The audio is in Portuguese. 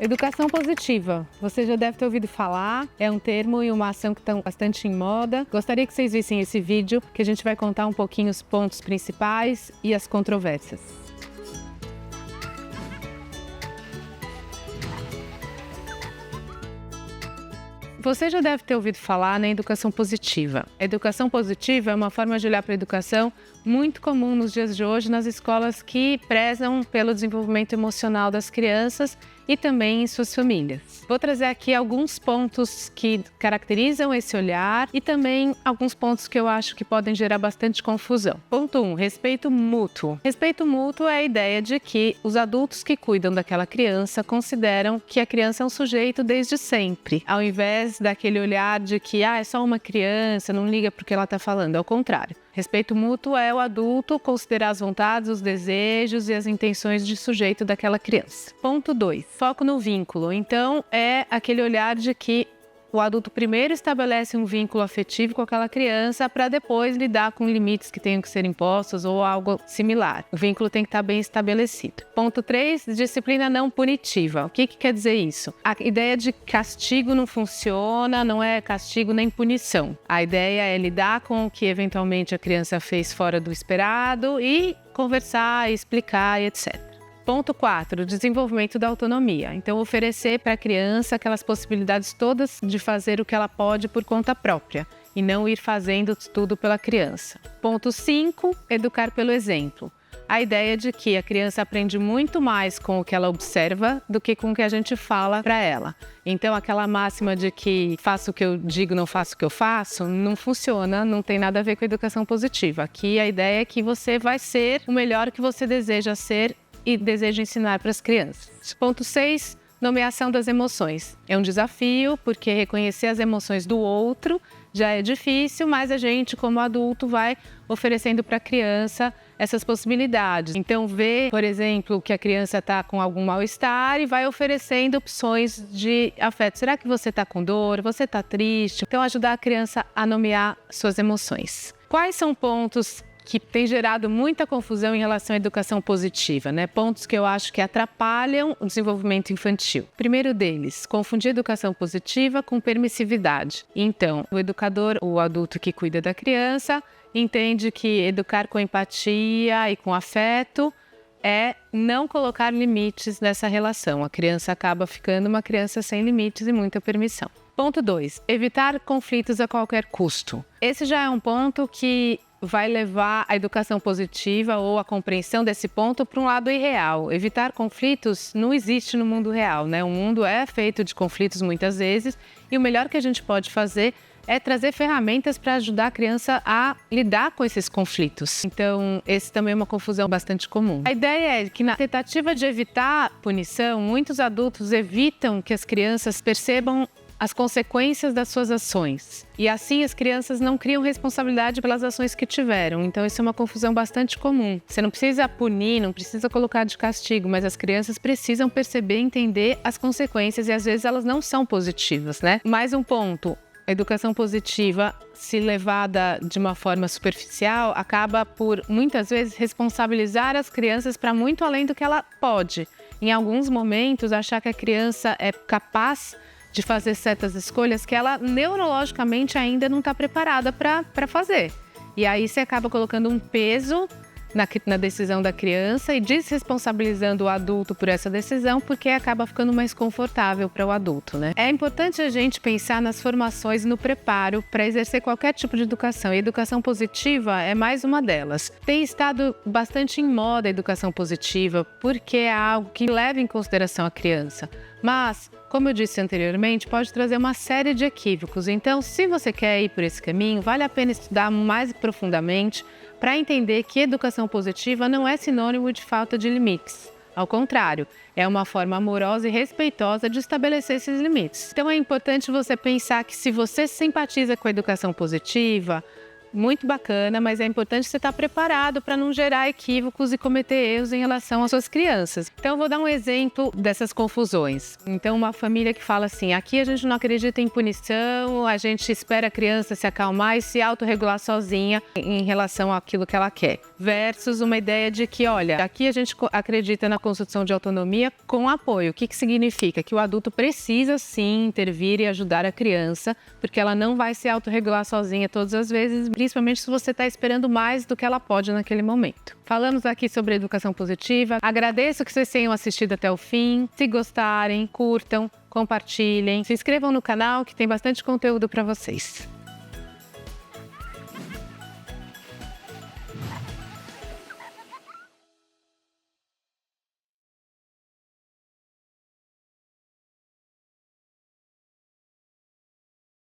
Educação positiva, você já deve ter ouvido falar, é um termo e uma ação que estão bastante em moda. Gostaria que vocês vissem esse vídeo, que a gente vai contar um pouquinho os pontos principais e as controvérsias. Você já deve ter ouvido falar na educação positiva. A educação positiva é uma forma de olhar para a educação muito comum nos dias de hoje nas escolas que prezam pelo desenvolvimento emocional das crianças e também em suas famílias. Vou trazer aqui alguns pontos que caracterizam esse olhar e também alguns pontos que eu acho que podem gerar bastante confusão. Ponto 1, respeito mútuo. Respeito mútuo é a ideia de que os adultos que cuidam daquela criança consideram que a criança é um sujeito desde sempre, ao invés daquele olhar de que é só uma criança, não liga porque ela está falando, ao contrário. Respeito mútuo é o adulto considerar as vontades, os desejos e as intenções de sujeito daquela criança. Ponto 2, foco no vínculo. Então, é aquele olhar de que o adulto primeiro estabelece um vínculo afetivo com aquela criança para depois lidar com limites que tenham que ser impostos ou algo similar. O vínculo tem que estar bem estabelecido. Ponto 3, disciplina não punitiva. O que quer dizer isso? A ideia de castigo não funciona, não é castigo nem punição. A ideia é lidar com o que eventualmente a criança fez fora do esperado e conversar, explicar e etc. Ponto 4, desenvolvimento da autonomia. Então, oferecer para a criança aquelas possibilidades todas de fazer o que ela pode por conta própria e não ir fazendo tudo pela criança. Ponto 5, educar pelo exemplo. A ideia de que a criança aprende muito mais com o que ela observa do que com o que a gente fala para ela. Então, aquela máxima de que faço o que eu digo, não faço o que eu faço, não funciona, não tem nada a ver com a educação positiva. Aqui, a ideia é que você vai ser o melhor que você deseja ser e deseja ensinar para as crianças. Ponto 6, nomeação das emoções. É um desafio, porque reconhecer as emoções do outro já é difícil, mas a gente, como adulto, vai oferecendo para a criança essas possibilidades. Então, vê, por exemplo, que a criança está com algum mal-estar e vai oferecendo opções de afeto. Será que você está com dor? Você está triste? Então, ajudar a criança a nomear suas emoções. Quais são pontos que tem gerado muita confusão em relação à educação positiva, né? Pontos que eu acho que atrapalham o desenvolvimento infantil. Primeiro deles, confundir educação positiva com permissividade. Então, o educador, o adulto que cuida da criança, entende que educar com empatia e com afeto é não colocar limites nessa relação. A criança acaba ficando uma criança sem limites e muita permissão. Ponto 2, evitar conflitos a qualquer custo. Esse já é um ponto que vai levar a educação positiva ou a compreensão desse ponto para um lado irreal. Evitar conflitos não existe no mundo real, né? O mundo é feito de conflitos muitas vezes e o melhor que a gente pode fazer é trazer ferramentas para ajudar a criança a lidar com esses conflitos. Então, esse também é uma confusão bastante comum. A ideia é que, na tentativa de evitar punição, muitos adultos evitam que as crianças percebam as consequências das suas ações. E assim as crianças não criam responsabilidade pelas ações que tiveram. Então isso é uma confusão bastante comum. Você não precisa punir, não precisa colocar de castigo, mas as crianças precisam perceber e entender as consequências e às vezes elas não são positivas, né? Mais um ponto. A educação positiva, se levada de uma forma superficial, acaba por, muitas vezes, responsabilizar as crianças para muito além do que ela pode. Em alguns momentos, achar que a criança é capaz de fazer certas escolhas que ela neurologicamente ainda não está preparada para fazer. E aí você acaba colocando um peso na decisão da criança e desresponsabilizando o adulto por essa decisão, porque acaba ficando mais confortável para o adulto, né? É importante a gente pensar nas formações e no preparo para exercer qualquer tipo de educação. E a educação positiva é mais uma delas. Tem estado bastante em moda a educação positiva, porque é algo que leva em consideração a criança. Mas, como eu disse anteriormente, pode trazer uma série de equívocos. Então, se você quer ir por esse caminho, vale a pena estudar mais profundamente para entender que educação positiva não é sinônimo de falta de limites. Ao contrário, é uma forma amorosa e respeitosa de estabelecer esses limites. Então é importante você pensar que se você simpatiza com a educação positiva, muito bacana, mas é importante você estar preparado para não gerar equívocos e cometer erros em relação às suas crianças. Então, eu vou dar um exemplo dessas confusões. Então, uma família que fala assim, aqui a gente não acredita em punição, a gente espera a criança se acalmar e se autorregular sozinha em relação àquilo que ela quer. Versus uma ideia de que, olha, aqui a gente acredita na construção de autonomia com apoio. O que significa? Que o adulto precisa sim intervir e ajudar a criança, porque ela não vai se autorregular sozinha todas as vezes, principalmente se você está esperando mais do que ela pode naquele momento. Falamos aqui sobre educação positiva. Agradeço que vocês tenham assistido até o fim. Se gostarem, curtam, compartilhem, se inscrevam no canal que tem bastante conteúdo para vocês.